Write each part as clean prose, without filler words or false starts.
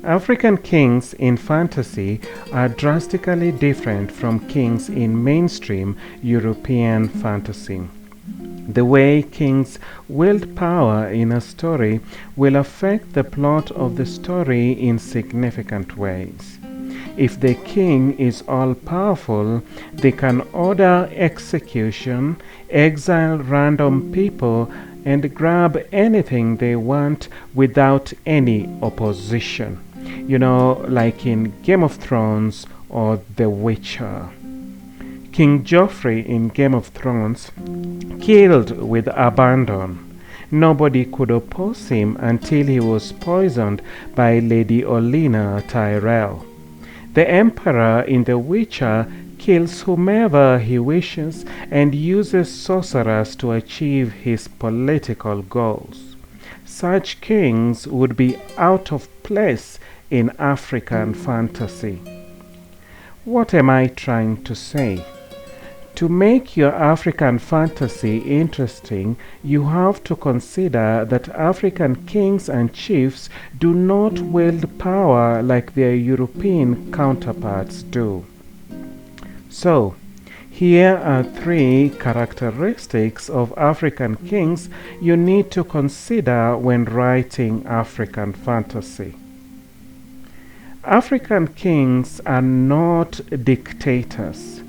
African kings in fantasy are drastically different from kings in mainstream European fantasy. The way kings wield power in a story will affect the plot of the story in significant ways. If the king is all-powerful, they can order execution, exile random people, and grab anything they want without any opposition. Like in Game of Thrones or The Witcher. King Joffrey in Game of Thrones killed with abandon. Nobody could oppose him until he was poisoned by Lady Olenna Tyrell. The Emperor in The Witcher kills whomever he wishes and uses sorcerers to achieve his political goals. Such kings would be out of place in African fantasy. What am I trying to say? To make your African fantasy interesting, you have to consider that African kings and chiefs do not wield power like their European counterparts do. So, here are 3 characteristics of African kings you need to consider when writing African fantasy. African kings are not dictators.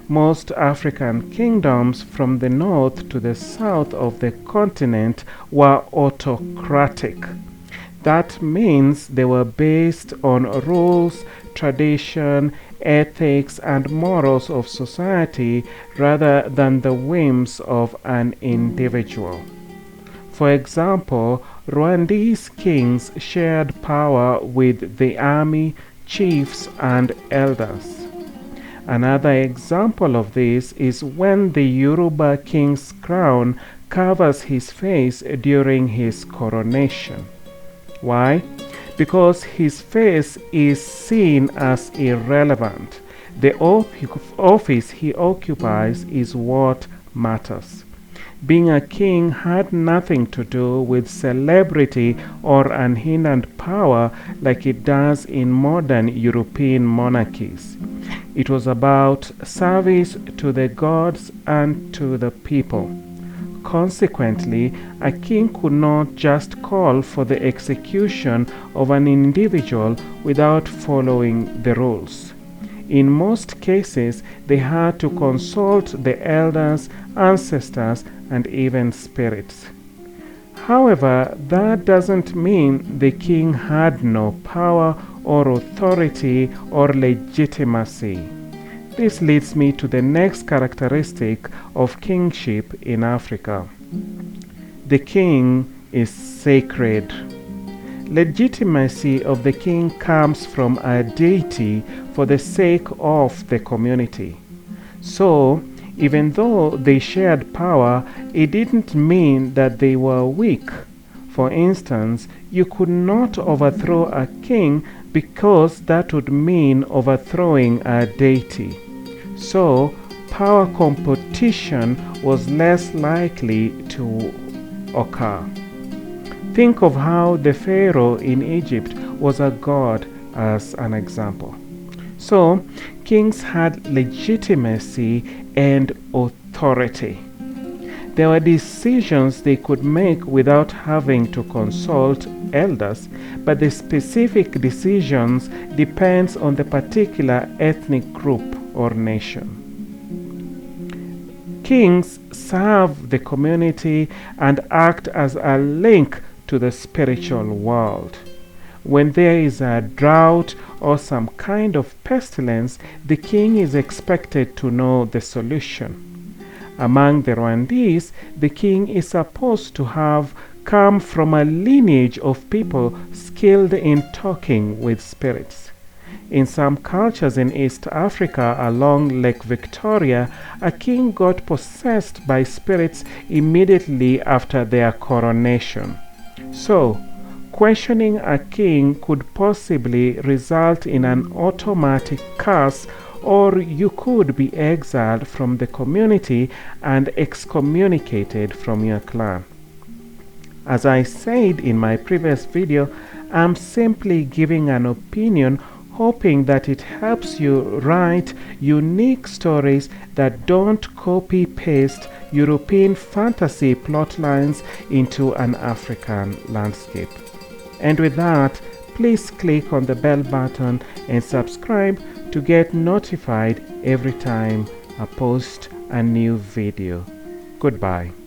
Most African kingdoms from the north to the south of the continent were autocratic. That means they were based on rules, tradition, ethics, and morals of society rather than the whims of an individual. For example, Rwandese kings shared power with the army, chiefs, and elders. Another example of this is when the Yoruba king's crown covers his face during his coronation. Why? Because his face is seen as irrelevant. The office he occupies is what matters. Being a king had nothing to do with celebrity or unhindered power like it does in modern European monarchies. It was about service to the gods and to the people. Consequently, a king could not just call for the execution of an individual without following the rules. In most cases, they had to consult the elders, ancestors, and even spirits. However, that doesn't mean the king had no power or authority or legitimacy. This leads me to the next characteristic of kingship in Africa. The king is sacred. Legitimacy of the king comes from a deity for the sake of the community. So, even though they shared power, it didn't mean that they were weak. For instance, you could not overthrow a king because that would mean overthrowing a deity. So, power competition was less likely to occur. Think of how the Pharaoh in Egypt was a god as an example. So, kings had legitimacy and authority. There were decisions they could make without having to consult elders, but the specific decisions depends on the particular ethnic group or nation. Kings serve the community and act as a link to the spiritual world. When there is a drought or some kind of pestilence, the king is expected to know the solution. Among the Rwandese, the king is supposed to have come from a lineage of people skilled in talking with spirits. In some cultures in East Africa along Lake Victoria, a king got possessed by spirits immediately after their coronation. So, questioning a king could possibly result in an automatic curse or you could be exiled from the community and excommunicated from your clan. As I said in my previous video, I'm simply giving an opinion, hoping that it helps you write unique stories that don't copy-paste European fantasy plotlines into an African landscape. And with that, please click on the bell button and subscribe to get notified every time I post a new video. Goodbye.